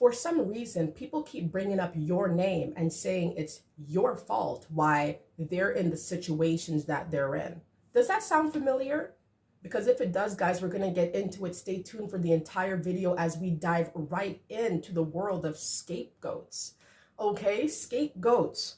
for some reason, people keep bringing up your name and saying it's your fault why they're in the situations that they're in. Does that sound familiar? Because if it does, guys, we're going to get into it. Stay tuned for the entire video as we dive right into the world of scapegoats. Okay, scapegoats.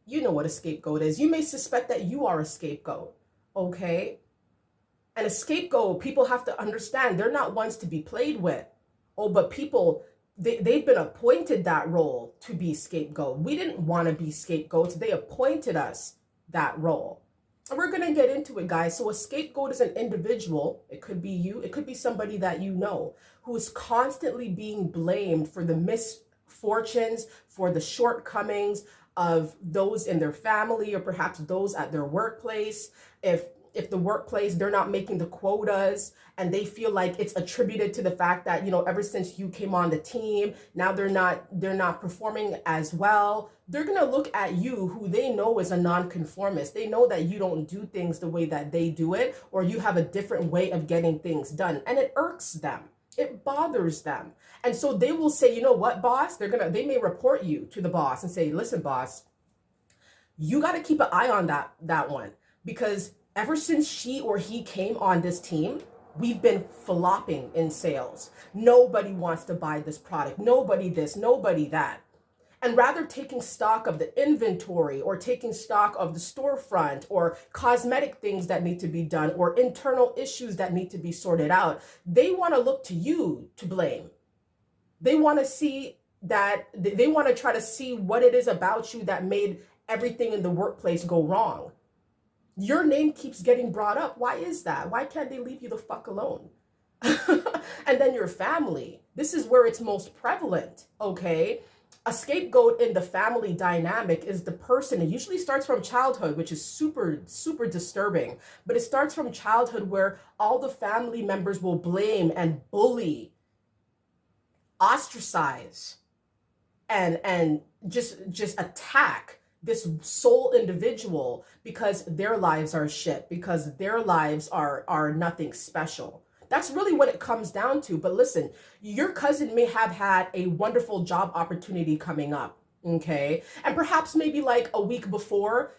You know what a scapegoat is. You may suspect that you are a scapegoat. Okay? And a scapegoat, people have to understand, they're not ones to be played with. Oh, but people, they've been appointed that role to be scapegoat. We didn't want to be scapegoats. They appointed us that role. And we're going to get into it, guys. So a scapegoat is an individual. It could be you. It could be somebody that you know who is constantly being blamed for the misfortunes, for the shortcomings of those in their family or perhaps those at their workplace. If the workplace, they're not making the quotas and they feel like it's attributed to the fact that, ever since you came on the team, now they're not performing as well. They're going to look at you, who they know is a nonconformist. They know that you don't do things the way that they do it, or you have a different way of getting things done. And it irks them. It bothers them. And so they will say, you know what, boss? They may report you to the boss and say, listen, boss, you got to keep an eye on that one, because ever since she or he came on this team, we've been flopping in sales. Nobody wants to buy this product. Nobody this, nobody that. And rather taking stock of the inventory or taking stock of the storefront or cosmetic things that need to be done or internal issues that need to be sorted out, they want to look to you to blame. They want to see that, they want to try to see what it is about you that made everything in the workplace go wrong. Your name keeps getting brought up. Why is that? Why can't they leave you the fuck alone? And then your family. This is where it's most prevalent, okay? A scapegoat in the family dynamic is the person, it usually starts from childhood, which is super, super disturbing. But it starts from childhood where all the family members will blame and bully, ostracize, and just attack this sole individual because their lives are shit, because their lives are nothing special. That's really what it comes down to. But listen, your cousin may have had a wonderful job opportunity coming up, okay? And perhaps maybe like a week before,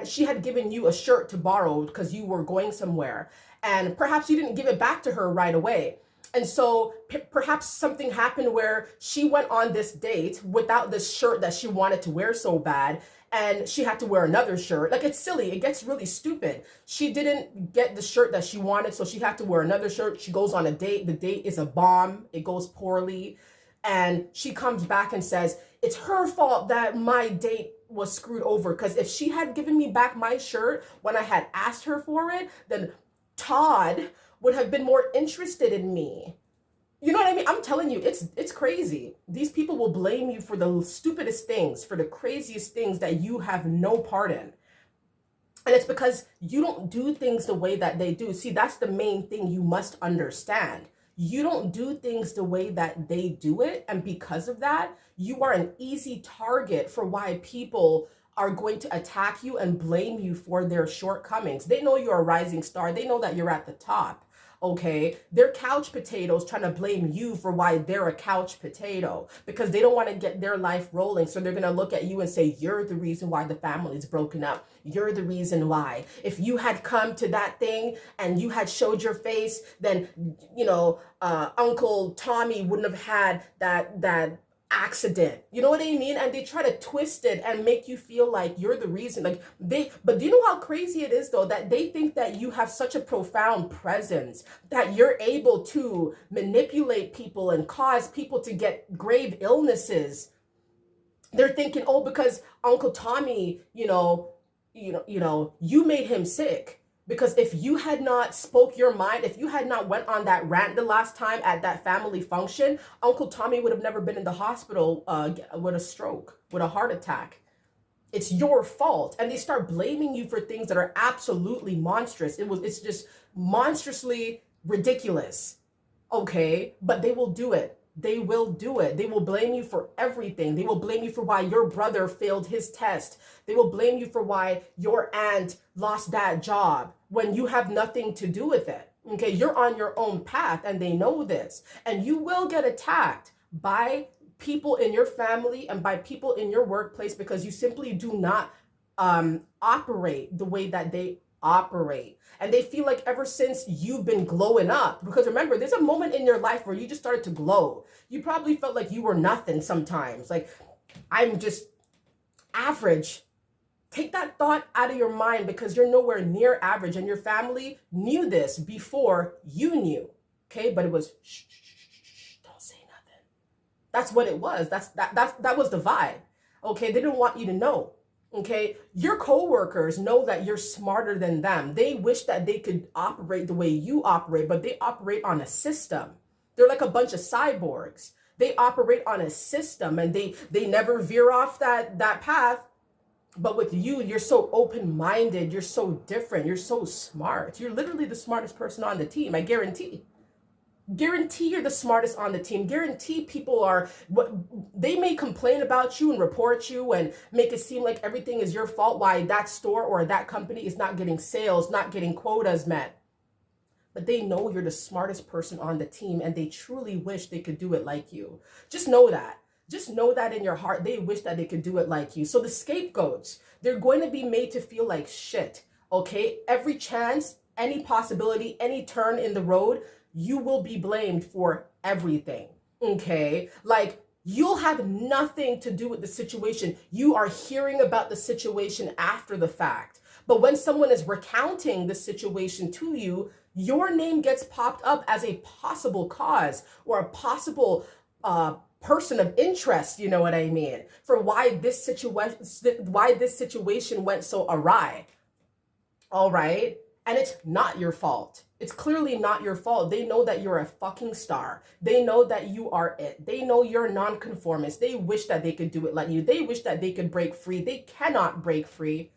she had given you a shirt to borrow because you were going somewhere. And perhaps you didn't give it back to her right away. And so perhaps something happened where she went on this date without this shirt that she wanted to wear so bad, and she had to wear another shirt. Like, it's silly. It gets really stupid. She didn't get the shirt that she wanted, so she had to wear another shirt. She goes on a date. The date is a bomb. It goes poorly. And she comes back and says, it's her fault that my date was screwed over, because if she had given me back my shirt when I had asked her for it, then Todd would have been more interested in me. You know what I mean? I'm telling you, it's crazy. These people will blame you for the stupidest things, for the craziest things that you have no part in. And it's because you don't do things the way that they do. See, that's the main thing you must understand. You don't do things the way that they do it. And because of that, you are an easy target for why people are going to attack you and blame you for their shortcomings. They know you're a rising star. They know that you're at the top. Okay, they're couch potatoes trying to blame you for why they're a couch potato, because they don't want to get their life rolling. So they're going to look at you and say, you're the reason why the family's broken up. You're the reason why. If you had come to that thing and you had showed your face, then, Uncle Tommy wouldn't have had that accident. You know what I mean? And they try to twist it and make you feel like you're the reason. But do you know how crazy it is, though, that they think that you have such a profound presence that you're able to manipulate people and cause people to get grave illnesses. They're thinking, oh, because Uncle Tommy, you made him sick. Because if you had not spoke your mind, if you had not went on that rant the last time at that family function, Uncle Tommy would have never been in the hospital with a stroke, with a heart attack. It's your fault. And they start blaming you for things that are absolutely monstrous. It's just monstrously ridiculous. Okay, but they will do it. They will do it. They will blame you for everything. They will blame you for why your brother failed his test. They will blame you for why your aunt lost that job when you have nothing to do with it. Okay, you're on your own path and they know this. And you will get attacked by people in your family and by people in your workplace because you simply do not operate the way that they operate. And they feel like ever since you've been glowing up, because remember, there's a moment in your life where you just started to glow. You probably felt like you were nothing sometimes. Like, I'm just average. Take that thought out of your mind because you're nowhere near average and your family knew this before you knew. Okay, but it was shh, shh, shh, shh, don't say nothing. That's what it was. That was the vibe. Okay, they didn't want you to know. Okay, your coworkers know that you're smarter than them. They wish that they could operate the way you operate, but they operate on a system. They're like a bunch of cyborgs. They operate on a system and they never veer off that path. But with you, you're so open-minded, you're so different, you're so smart. You're literally the smartest person on the team, I guarantee. Guarantee you're the smartest on the team. Guarantee people are what they may complain about you and report you and make it seem like everything is your fault why that store or that company is not getting sales, not getting quotas met. But they know you're the smartest person on the team and they truly wish they could do it like you. Just know that. Just know that in your heart, they wish that they could do it like you. So the scapegoats, they're going to be made to feel like shit, okay? Every chance, any possibility, any turn in the road, you will be blamed for everything, okay? Like, you'll have nothing to do with the situation. You are hearing about the situation after the fact. But when someone is recounting the situation to you, your name gets popped up as a possible cause or a possible person of interest, you know what I mean, for why this situation went so awry. All right? And it's not your fault. It's clearly not your fault. They know that you're a fucking star. They know that you are it. They know you're nonconformist. They wish that they could do it like you. They wish that they could break free. They cannot break free.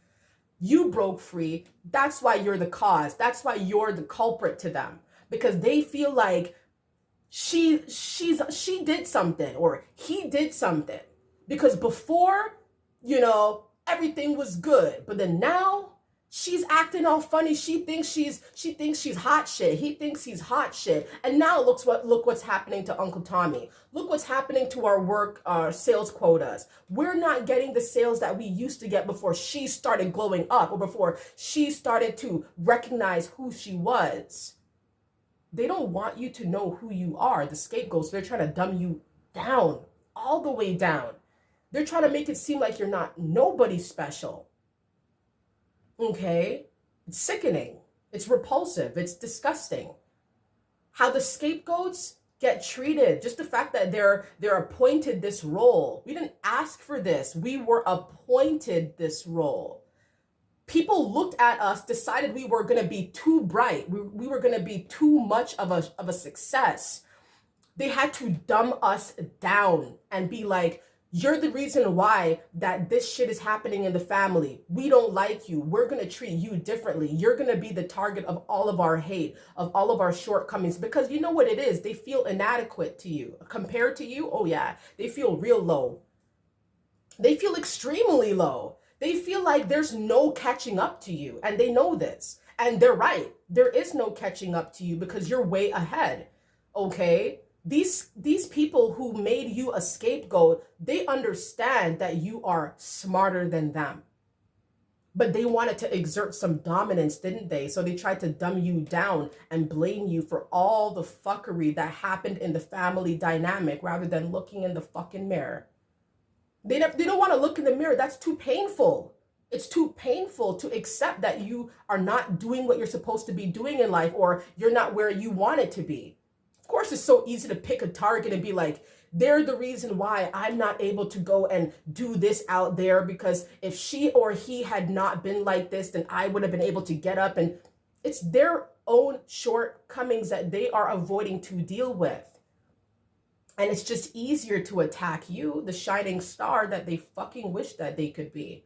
You broke free. That's why you're the cause. That's why you're the culprit to them. Because they feel like she did something or he did something. Because before, everything was good. But then now she's acting all funny. She thinks she's hot shit. He thinks he's hot shit. And now look what's happening to Uncle Tommy. Look what's happening to our sales quotas. We're not getting the sales that we used to get before she started glowing up or before she started to recognize who she was. They don't want you to know who you are. The scapegoats, they're trying to dumb you down, all the way down. They're trying to make it seem like you're not nobody special. Okay? It's sickening. It's repulsive. It's disgusting. How the scapegoats get treated. Just the fact that they're appointed this role. We didn't ask for this. We were appointed this role. People looked at us, decided we were going to be too bright. We were going to be too much of a success. They had to dumb us down and be like, you're the reason why that this shit is happening in the family. We don't like you. We're going to treat you differently. You're going to be the target of all of our hate, of all of our shortcomings. Because you know what it is? They feel inadequate to you. Compared to you, oh yeah, they feel real low. They feel extremely low. They feel like there's no catching up to you. And they know this. And they're right. There is no catching up to you because you're way ahead. Okay? These people who made you a scapegoat, they understand that you are smarter than them. But they wanted to exert some dominance, didn't they? So they tried to dumb you down and blame you for all the fuckery that happened in the family dynamic rather than looking in the fucking mirror. They don't want to look in the mirror. That's too painful. It's too painful to accept that you are not doing what you're supposed to be doing in life or you're not where you want it to be. Of course, it's so easy to pick a target and be like, they're the reason why I'm not able to go and do this out there because if she or he had not been like this, then I would have been able to get up. And it's their own shortcomings that they are avoiding to deal with. And it's just easier to attack you, the shining star that they fucking wish that they could be.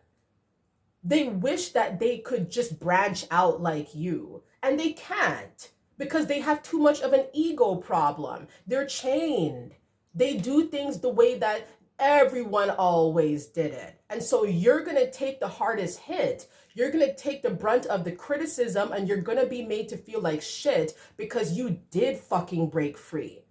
They wish that they could just branch out like you. And they can't because they have too much of an ego problem. They're chained. They do things the way that everyone always did it. And so you're going to take the hardest hit. You're going to take the brunt of the criticism and you're going to be made to feel like shit because you did fucking break free.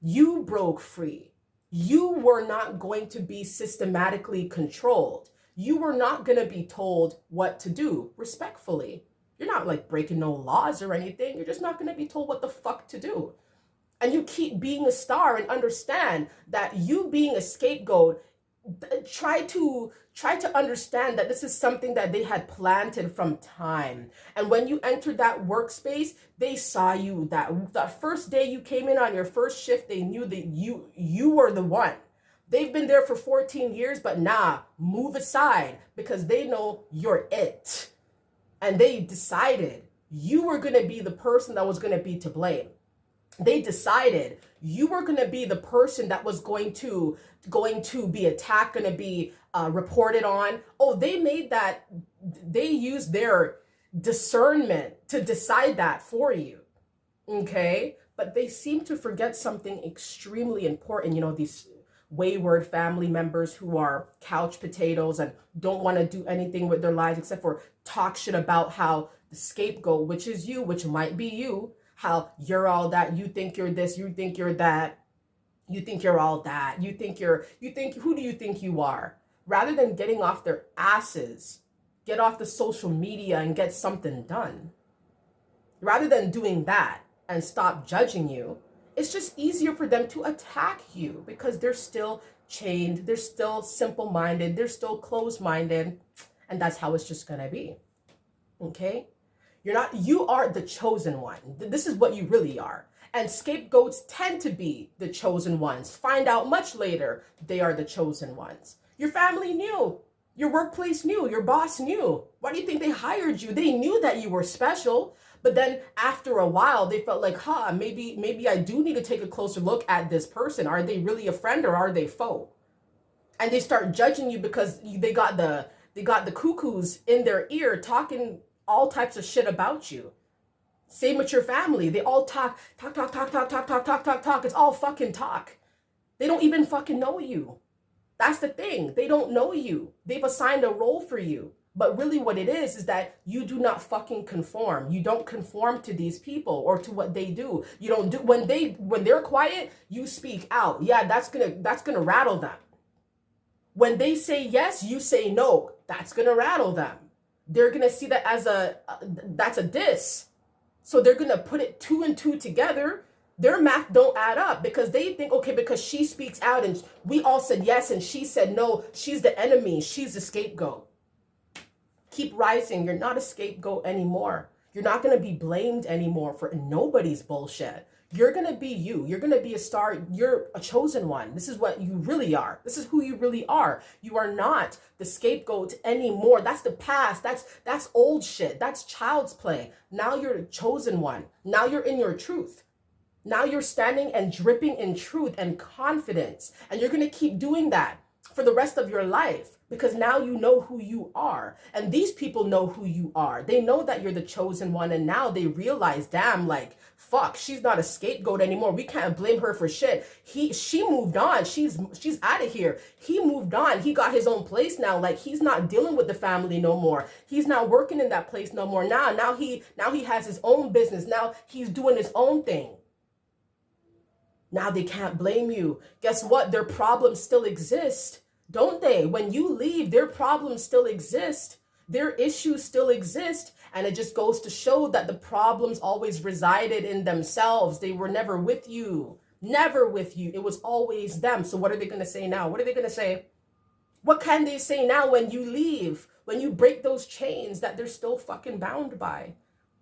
You broke free. You were not going to be systematically controlled. You were not going to be told what to do respectfully. You're not like breaking no laws or anything. You're just not going to be told what the fuck to do. And you keep being a star and understand that you being a scapegoat, try to understand that this is something that they had planted from time. And when you entered that workspace, they saw you. That first day you came in on your first shift, they knew that you were the one. They've been there for 14 years, but nah, move aside because they know you're it. And they decided you were going to be the person that was going to be to blame. They decided you were going to be the person that was going to be attacked, going to be reported on. Oh, they used their discernment to decide that for you. Okay, but they seem to forget something extremely important. These wayward family members who are couch potatoes and don't want to do anything with their lives except for talk shit about how the scapegoat, which is you, which might be you, how you're all that, you think you're this, you think you're that, you think you're all that, you think who do you think you are? Rather than getting off their asses, get off the social media and get something done. Rather than doing that and stop judging you, it's just easier for them to attack you because they're still chained, they're still simple-minded, they're still closed-minded, and that's how it's just gonna be. Okay? You are the chosen one. This is what you really are. And scapegoats tend to be the chosen ones. Find out much later they are the chosen ones. Your family knew. Your workplace knew. Your boss knew. Why do you think they hired you? They knew that you were special. But then after a while, they felt like, maybe I do need to take a closer look at this person. Are they really a friend or are they foe? And they start judging you because they got the cuckoos in their ear talking all types of shit about you. Same with your family. They all talk. It's all fucking talk. They don't even fucking know you. That's the thing. They don't know you. They've assigned a role for you. But really what it is that you do not fucking conform. You don't conform to these people or to what they do. You don't do when they're quiet, you speak out. Yeah, that's gonna rattle them. When they say yes, you say no. That's gonna rattle them. They're gonna see that as that's a diss. So they're gonna put it 2 and 2 together. Their math don't add up because they think, okay, because she speaks out and we all said yes and she said no, she's the enemy, she's the scapegoat. Keep rising. You're not a scapegoat anymore. You're not gonna be blamed anymore for nobody's bullshit. You're going to be you. You're going to be a star. You're a chosen one. This is what you really are. This is who you really are. You are not the scapegoat anymore. That's the past. That's old shit. That's child's play. Now you're a chosen one. Now you're in your truth. Now you're standing and dripping in truth and confidence. And you're going to keep doing that for the rest of your life because now you know who you are. And these people know who you are. They know that you're the chosen one. And now they realize, damn, like, fuck, she's not a scapegoat anymore. We can't blame her for shit. She moved on. She's out of here. He moved on. He got his own place now. Like, he's not dealing with the family no more. He's not working in that place no more. Now he has his own business. Now he's doing his own thing. Now they can't blame you. Guess what? Their problems still exist, don't they? When you leave, their problems still exist. Their issues still exist. And it just goes to show that the problems always resided in themselves. They were never with you. Never with you. It was always them. So what are they going to say now? What are they going to say? What can they say now when you leave? When you break those chains that they're still fucking bound by?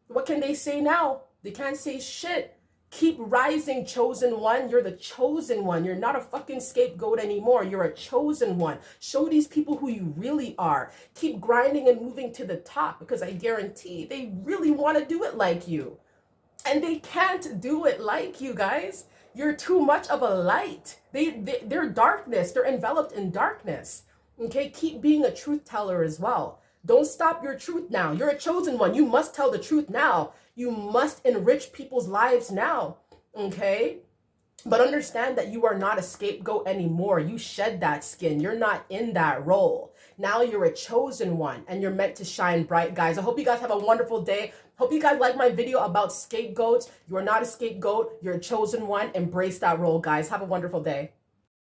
What can they say now? They can't say shit. Keep rising, chosen one. You're the chosen one. You're not a fucking scapegoat anymore. You're a chosen one. Show these people who you really are. Keep grinding and moving to the top because I guarantee they really want to do it like you. And they can't do it like you, guys. You're too much of a light. They're darkness. They're enveloped in darkness. Okay, keep being a truth teller as well. Don't stop your truth now. You're a chosen one. You must tell the truth now. You must enrich people's lives now, okay? But understand that you are not a scapegoat anymore. You shed that skin. You're not in that role. Now you're a chosen one and you're meant to shine bright, guys. I hope you guys have a wonderful day. Hope you guys like my video about scapegoats. You are not a scapegoat. You're a chosen one. Embrace that role, guys. Have a wonderful day.